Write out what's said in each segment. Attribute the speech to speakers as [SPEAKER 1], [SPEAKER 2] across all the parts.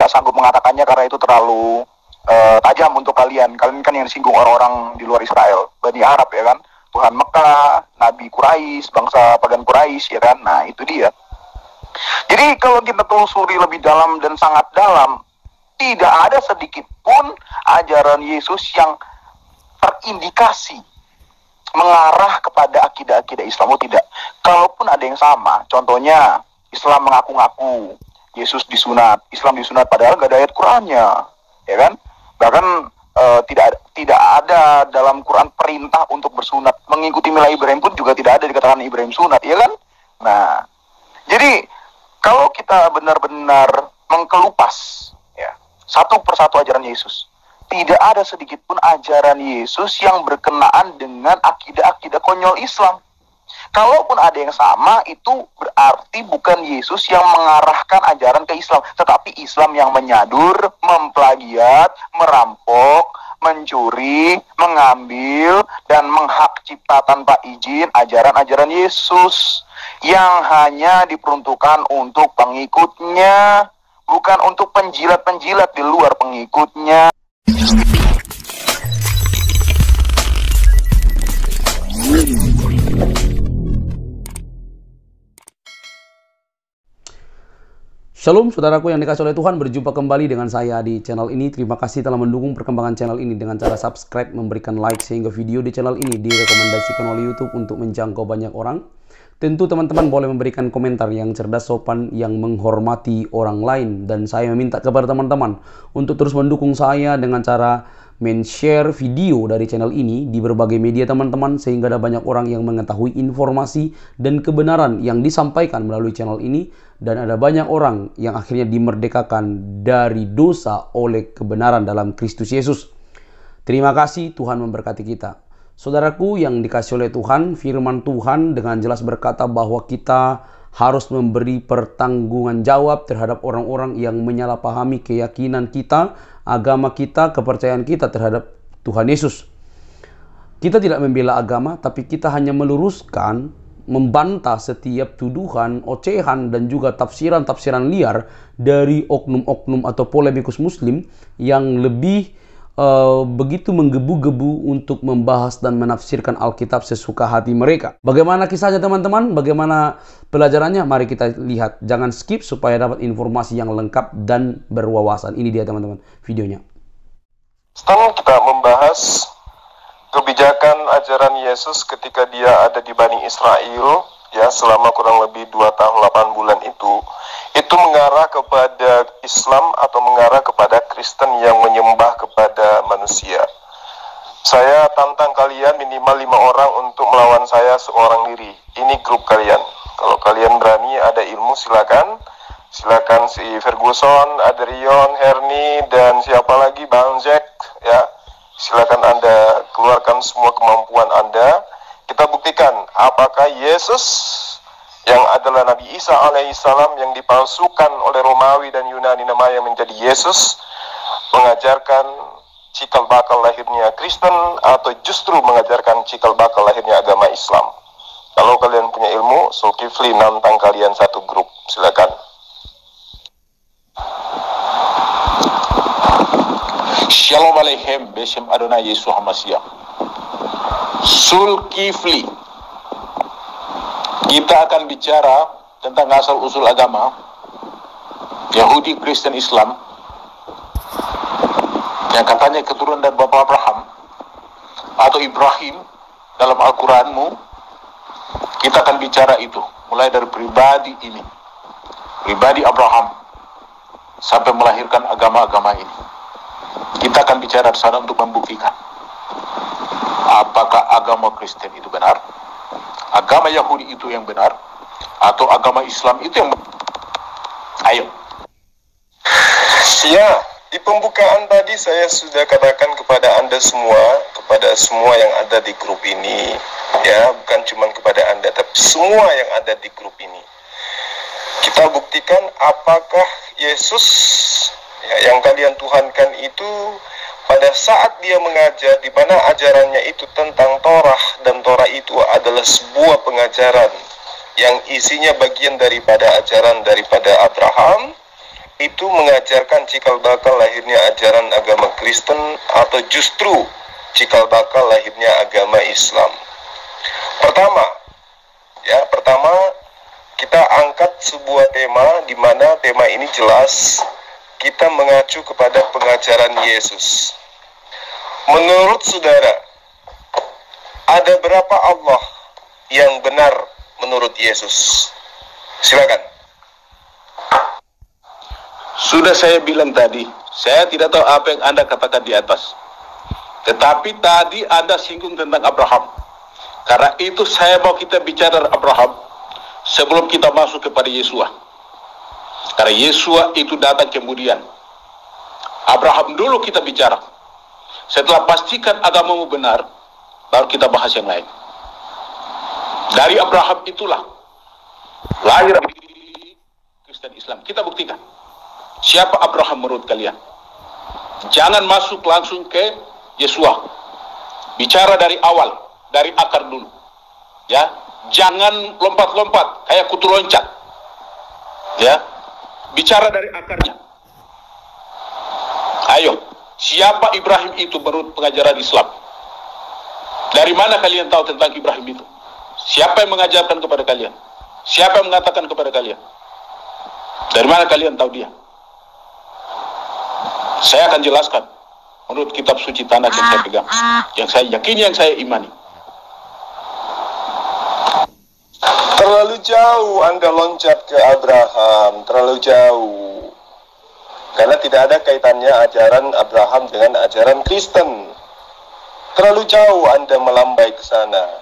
[SPEAKER 1] tidak sanggup mengatakannya karena itu terlalu tajam untuk kalian. Kalian kan yang disinggung orang-orang di luar Israel, Bani Arab ya kan, Tuhan Mekah, Nabi Quraisy, bangsa pagan Quraisy ya kan. Nah itu dia. Jadi kalau kita telusuri lebih dalam dan sangat dalam, tidak ada sedikit pun ajaran Yesus yang terindikasi mengarah kepada akidah-akidah Islam. Oh tidak. Kalaupun ada yang sama, contohnya Islam mengaku-ngaku Yesus disunat, Islam disunat, padahal gak ada ayat Qur'annya, ya kan? Bahkan tidak ada dalam Quran perintah untuk bersunat. Mengikuti milah Ibrahim pun juga tidak ada dikatakan Ibrahim sunat, ya kan? Nah, jadi kalau kita benar-benar mengkelupas ya, satu persatu ajaran Yesus, tidak ada sedikit pun ajaran Yesus yang berkenaan dengan akidah-akidah konyol Islam. Kalaupun ada yang sama, itu berarti bukan Yesus yang mengarahkan ajaran ke Islam, tetapi Islam yang menyadur, memplagiat, merampok, mencuri, mengambil, dan menghak cipta tanpa izin ajaran-ajaran Yesus yang hanya diperuntukkan untuk pengikutnya, bukan untuk penjilat-penjilat di luar pengikutnya.
[SPEAKER 2] Shalom saudaraku yang dikasih oleh Tuhan, berjumpa kembali dengan saya di channel ini. Terima kasih telah mendukung perkembangan channel ini dengan cara subscribe, memberikan like, sehingga video di channel ini direkomendasikan oleh YouTube untuk menjangkau banyak orang. Tentu teman-teman boleh memberikan komentar yang cerdas, sopan, yang menghormati orang lain. Dan saya meminta kepada teman-teman untuk terus mendukung saya dengan cara men-share video dari channel ini di berbagai media teman-teman, sehingga ada banyak orang yang mengetahui informasi dan kebenaran yang disampaikan melalui channel ini, dan ada banyak orang yang akhirnya dimerdekakan dari dosa oleh kebenaran dalam Kristus Yesus. Terima kasih, Tuhan memberkati kita. Saudaraku yang dikasih oleh Tuhan, firman Tuhan dengan jelas berkata bahwa kita harus memberi pertanggungan jawab terhadap orang-orang yang menyalahpahami keyakinan kita, agama kita, kepercayaan kita terhadap Tuhan Yesus. Kita tidak membela agama, tapi kita hanya meluruskan, membantah setiap tuduhan, ocehan, dan juga tafsiran-tafsiran liar dari oknum-oknum atau polemikus muslim yang lebih begitu menggebu-gebu untuk membahas dan menafsirkan Alkitab sesuka hati mereka. Bagaimana kisahnya teman-teman? Bagaimana pelajarannya? Mari kita lihat. Jangan skip supaya dapat informasi yang lengkap dan berwawasan. Ini dia teman-teman videonya.
[SPEAKER 3] Setelah kita membahas kebijakan ajaran Yesus ketika dia ada di Bani Israel, ya selama kurang lebih 2 tahun 8 bulan itu mengarah kepada Islam atau mengarah kepada Kristen yang menyembah kepada manusia. Saya tantang kalian minimal 5 orang untuk melawan saya seorang diri. Ini grup kalian. Kalau kalian berani, ada ilmu, silakan si Ferguson, Adrian, Herni, dan siapa lagi, Bang Jack, ya. Silakan Anda keluarkan semua kemampuan Anda. Kita buktikan apakah Yesus yang adalah Nabi Isa alaihissalam yang dipalsukan oleh Romawi dan Yunani namanya menjadi Yesus, mengajarkan cikal bakal lahirnya Kristen atau justru mengajarkan cikal bakal lahirnya agama Islam. Kalau kalian punya ilmu, Zulkifli nantang kalian satu grup, silakan.
[SPEAKER 4] Shalom Aleichem, Beshem Adonai Yesus HaMashiach. Zulkifli. Kita akan bicara tentang asal-usul agama Yahudi, Kristen, Islam yang katanya keturunan dari Bapak Abraham atau Ibrahim dalam Al-Quranmu. Kita akan bicara itu mulai dari pribadi ini, pribadi Abraham, sampai melahirkan agama-agama ini. Kita akan bicara di sana untuk membuktikan apakah agama Kristen itu benar, agama Yahudi itu yang benar, atau agama Islam itu yang benar. Ayo.
[SPEAKER 3] Ya, di pembukaan tadi saya sudah katakan kepada Anda semua, kepada semua yang ada di grup ini, ya, bukan cuma kepada Anda, tapi semua yang ada di grup ini. Kita buktikan apakah Yesus ya, yang kalian tuhankan itu pada saat dia mengajar, di mana ajarannya itu tentang Torah, dan Torah itu adalah sebuah pengajaran yang isinya bagian daripada ajaran daripada Abraham, itu mengajarkan cikal bakal lahirnya ajaran agama Kristen atau justru cikal bakal lahirnya agama Islam? Pertama, kita angkat sebuah tema di mana tema ini jelas kita mengacu kepada pengajaran Yesus. Menurut saudara, ada berapa Allah yang benar menurut Yesus? Silakan.
[SPEAKER 4] Sudah saya bilang tadi, saya tidak tahu apa yang Anda katakan di atas. Tetapi tadi Anda singgung tentang Abraham. Karena itu saya mau kita bicara Abraham sebelum kita masuk kepada Yesua. Karena Yesua itu datang kemudian. Abraham dulu kita bicara. Setelah pastikan agamamu benar, baru kita bahas yang lain. Dari Abraham itulah lahir Kristen Islam. Kita buktikan. Siapa Abraham menurut kalian? Jangan masuk langsung ke Yesua. Bicara dari awal, dari akar dulu. Ya, jangan lompat-lompat kayak kutu loncat. Ya. Bicara dari akarnya. Ayo, siapa Ibrahim itu menurut pengajaran Islam? Dari mana kalian tahu tentang Ibrahim itu? Siapa yang mengajarkan kepada kalian? Siapa yang mengatakan kepada kalian? Dari mana kalian tahu dia? Saya akan jelaskan menurut kitab suci Tanakh yang saya pegang, yang saya yakini, yang saya imani.
[SPEAKER 3] Terlalu jauh Anda loncat ke Abraham, terlalu jauh. Karena tidak ada kaitannya ajaran Abraham dengan ajaran Kristen. Terlalu jauh Anda melambai ke sana,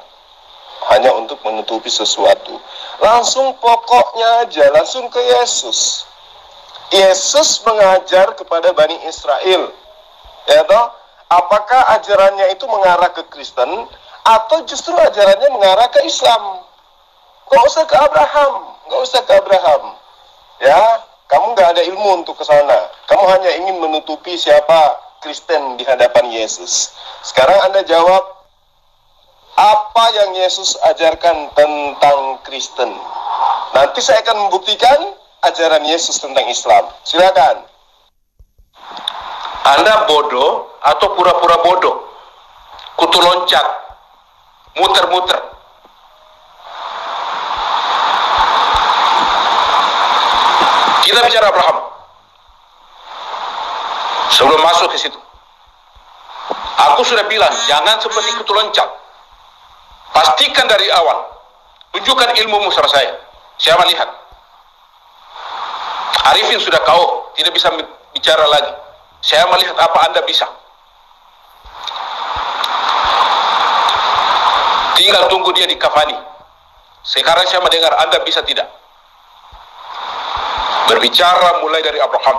[SPEAKER 3] hanya untuk menutupi sesuatu. Langsung pokoknya aja, langsung ke Yesus. Yesus mengajar kepada Bani Israel, ya toh? Apakah ajarannya itu mengarah ke Kristen atau justru ajarannya mengarah ke Islam? Gak usah ke Abraham, gak usah ke Abraham. Ya, kamu gak ada ilmu untuk ke sana. Kamu hanya ingin menutupi siapa Kristen di hadapan Yesus. Sekarang Anda jawab, apa yang Yesus ajarkan tentang Kristen? Nanti saya akan membuktikan ajaran Yesus tentang Islam. Silakan.
[SPEAKER 4] Anda bodoh atau pura-pura bodoh? Kutu loncat, muter-muter. Kita bicara Abraham. Sebelum masuk ke situ, aku sudah bilang jangan seperti kutu loncat. Pastikan dari awal. Tunjukkan ilmumu sama saya. Saya melihat. Arifin sudah kau tidak bisa bicara lagi. Saya melihat apa Anda bisa. Tinggal tunggu dia di kafani. Sekarang saya mendengar Anda bisa tidak. Berbicara mulai dari Abraham.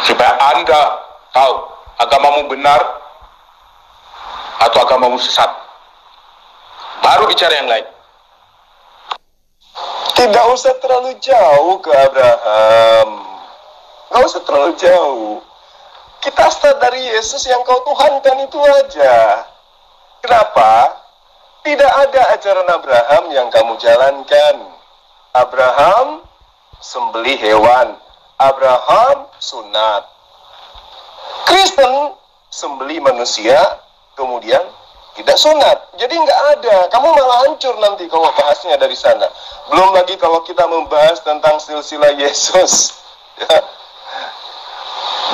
[SPEAKER 4] Supaya Anda tahu agamamu benar atau agamamu sesat. Baru bicara yang lain.
[SPEAKER 3] Tidak usah terlalu jauh ke Abraham. Nggak usah terlalu jauh. Kita start dari Yesus yang kau tuhankan itu aja. Kenapa? Tidak ada ajaran Abraham yang kamu jalankan. Abraham sembelih hewan. Abraham sunat. Kristen sembelih manusia, kemudian tidak sunat. Jadi nggak ada. Kamu malah hancur nanti kalau bahasnya dari sana. Belum lagi kalau kita membahas tentang silsilah Yesus. Ya.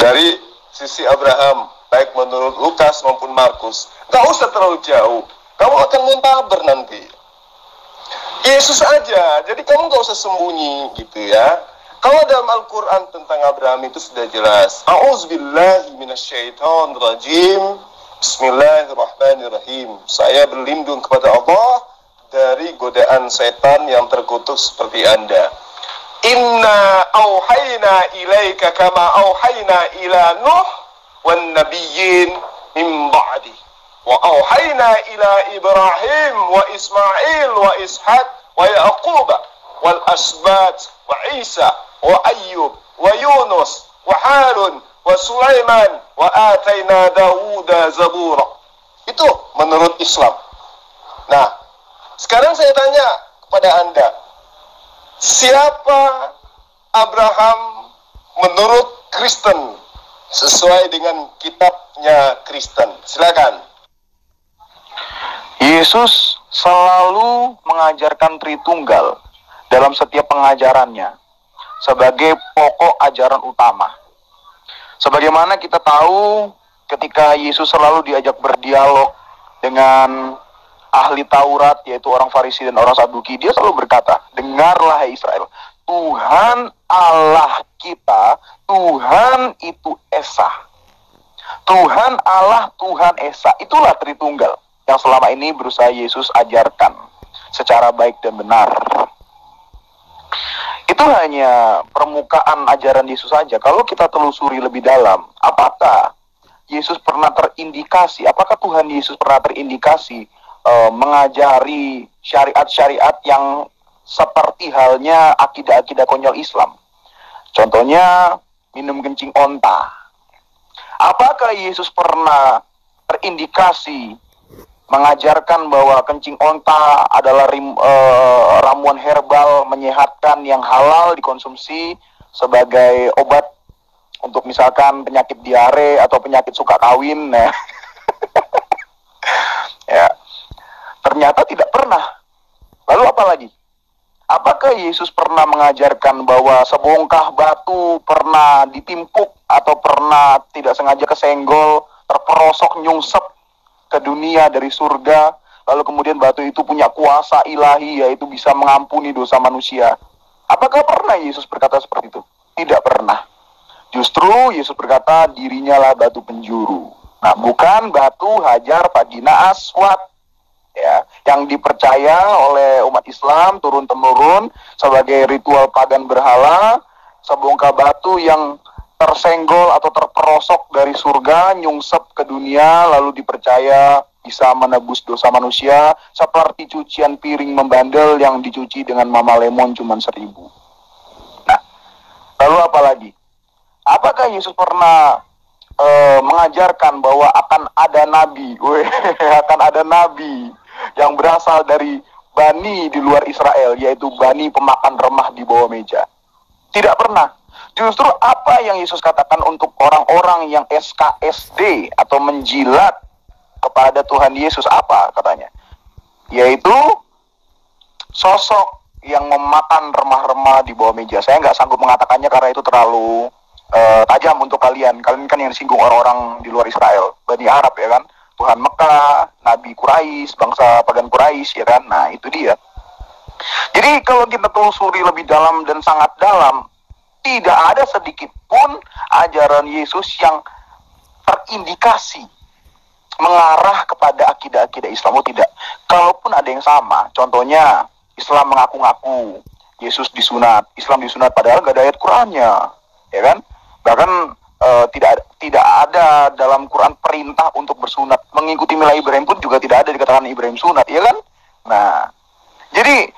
[SPEAKER 3] Dari sisi Abraham, baik menurut Lukas maupun Markus. Nggak usah terlalu jauh. Kamu akan muntaber nanti. Yesus aja. Jadi kamu nggak usah sembunyi gitu ya. Kalau dalam Al-Quran tentang Abraham itu sudah jelas. A'udzubillahi minasyaitonirrajim. Bismillahirrahmanirrahim. Saya berlindung kepada Allah dari godaan setan yang terkutuk seperti Anda. Inna auhayna ilaika kama auhayna ila Nuh wan nabiyyin min ba'di. Wa auhayna ila Ibrahim wa Ismail wa Ishaq wa Yaqub wal asbat wa Isa wa Ayyub wa Yunus wa Harun wa Sulaiman wa ataina Dawuda zabura. Itu menurut Islam. Nah, sekarang saya tanya kepada Anda, siapa Abraham menurut Kristen, sesuai dengan kitabnya Kristen. Silakan.
[SPEAKER 1] Yesus selalu mengajarkan Tritunggal dalam setiap pengajarannya sebagai pokok ajaran utama. Sebagaimana kita tahu ketika Yesus selalu diajak berdialog dengan ahli Taurat, yaitu orang Farisi dan orang Saduki, dia selalu berkata, "Dengarlah hai Israel, Tuhan Allah kita, Tuhan itu Esa." Tuhan Allah, Tuhan Esa, itulah Tritunggal yang selama ini berusaha Yesus ajarkan secara baik dan benar. Itu hanya permukaan ajaran Yesus saja. Kalau kita telusuri lebih dalam, apakah Yesus pernah terindikasi, apakah Tuhan Yesus pernah terindikasi mengajari syariat-syariat yang seperti halnya akidah-akidah konyol Islam? Contohnya, minum kencing onta. Apakah Yesus pernah terindikasi mengajarkan bahwa kencing onta adalah ramuan herbal menyehatkan yang halal dikonsumsi sebagai obat untuk misalkan penyakit diare atau penyakit suka kawin? Nah, ya, ternyata tidak pernah. Lalu apa lagi? Apakah Yesus pernah mengajarkan bahwa sebongkah batu pernah ditimpuk atau pernah tidak sengaja kesenggol, terperosok nyungsep ke dunia dari surga, lalu kemudian batu itu punya kuasa ilahi, yaitu bisa mengampuni dosa manusia? Apakah pernah Yesus berkata seperti itu? Tidak pernah. Justru Yesus berkata dirinya lah batu penjuru. Nah, bukan batu Hajar Vagina Aswad, ya, yang dipercaya oleh umat Islam turun-temurun sebagai ritual pagan berhala, sebongkah batu yang tersenggol atau terperosok dari surga, nyungsep ke dunia, lalu dipercaya bisa menebus dosa manusia, seperti cucian piring membandel yang dicuci dengan Mama Lemon cuma 1.000. Nah, lalu apa lagi? Apakah Yesus pernah mengajarkan bahwa akan ada nabi, akan ada nabi yang berasal dari Bani di luar Israel, yaitu Bani pemakan remah di bawah meja? Tidak pernah. Justru apa yang Yesus katakan untuk orang-orang yang SKSD atau menjilat kepada Tuhan Yesus, apa katanya? Yaitu sosok yang memakan remah-remah di bawah meja. Saya nggak sanggup mengatakannya karena itu terlalu tajam untuk kalian. Kalian kan yang disinggung orang-orang di luar Israel, Bani Arab, ya kan? Tuhan Mekah, Nabi Quraisy, bangsa pagan Quraisy, ya kan? Nah, itu dia. Jadi kalau kita telusuri lebih dalam dan sangat dalam, tidak ada sedikit pun ajaran Yesus yang terindikasi mengarah kepada akidah-akidah Islam. Oh, tidak. Kalaupun ada yang sama, contohnya Islam mengaku-ngaku Yesus disunat, Islam disunat, padahal gak ada ayat Qur'annya, ya kan? Bahkan tidak ada dalam Quran perintah untuk bersunat. Mengikuti milah Ibrahim pun juga tidak ada dikatakan Ibrahim sunat, ya kan? Nah, jadi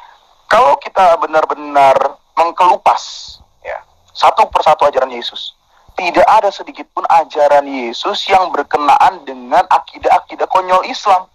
[SPEAKER 1] kalau kita benar-benar mengkelupas satu persatu ajaran Yesus, tidak ada sedikit pun ajaran Yesus yang berkenaan dengan akidah-akidah konyol Islam.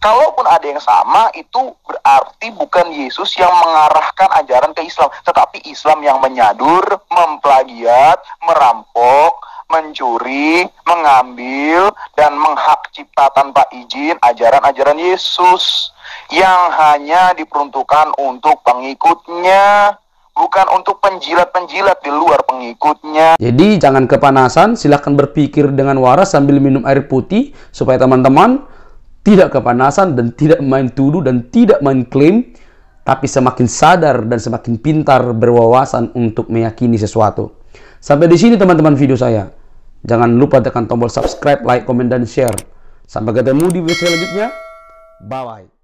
[SPEAKER 1] Kalaupun ada yang sama, itu berarti bukan Yesus yang mengarahkan ajaran ke Islam, tetapi Islam yang menyadur, memplagiat, merampok, mencuri, mengambil, dan menghak cipta tanpa izin ajaran-ajaran Yesus yang hanya diperuntukkan untuk pengikutnya, bukan untuk penjilat-penjilat di luar pengikutnya.
[SPEAKER 2] Jadi jangan kepanasan, silahkan berpikir dengan waras sambil minum air putih supaya teman-teman tidak kepanasan dan tidak main tuduh dan tidak main klaim, tapi semakin sadar dan semakin pintar berwawasan untuk meyakini sesuatu. Sampai di sini teman-teman video saya. Jangan lupa tekan tombol subscribe, like, komen, dan share. Sampai ketemu di video selanjutnya. Bye-bye.